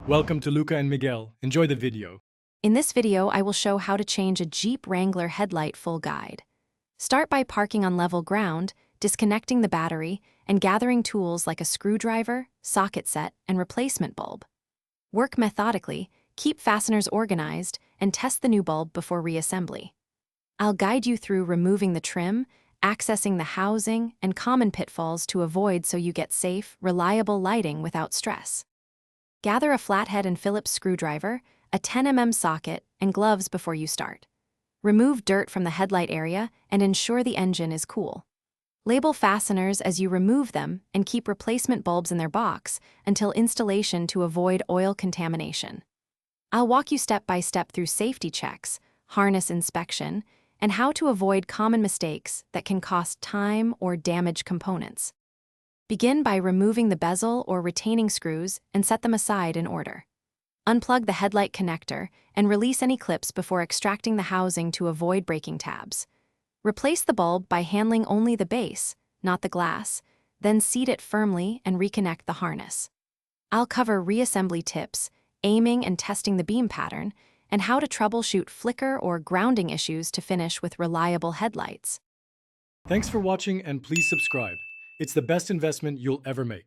Welcome to Luca and Miguel. Enjoy the video. In this video, I will show how to change a Jeep Wrangler headlight full guide. Start by parking on level ground, disconnecting the battery, and gathering tools like a screwdriver, socket set, and replacement bulb. Work methodically, keep fasteners organized, and test the new bulb before reassembly. I'll guide you through removing the trim, accessing the housing, and common pitfalls to avoid so you get safe, reliable lighting without stress. Gather a flathead and Phillips screwdriver, a 10 mm socket, and gloves before you start. Remove dirt from the headlight area and ensure the engine is cool. Label fasteners as you remove them and keep replacement bulbs in their box until installation to avoid oil contamination. I'll walk you step by step through safety checks, harness inspection, and how to avoid common mistakes that can cost time or damage components. Begin by removing the bezel or retaining screws and set them aside in order. Unplug the headlight connector and release any clips before extracting the housing to avoid breaking tabs. Replace the bulb by handling only the base, not the glass, then seat it firmly and reconnect the harness. I'll cover reassembly tips, aiming and testing the beam pattern, and how to troubleshoot flicker or grounding issues to finish with reliable headlights. Thanks for watching and please subscribe. It's the best investment you'll ever make.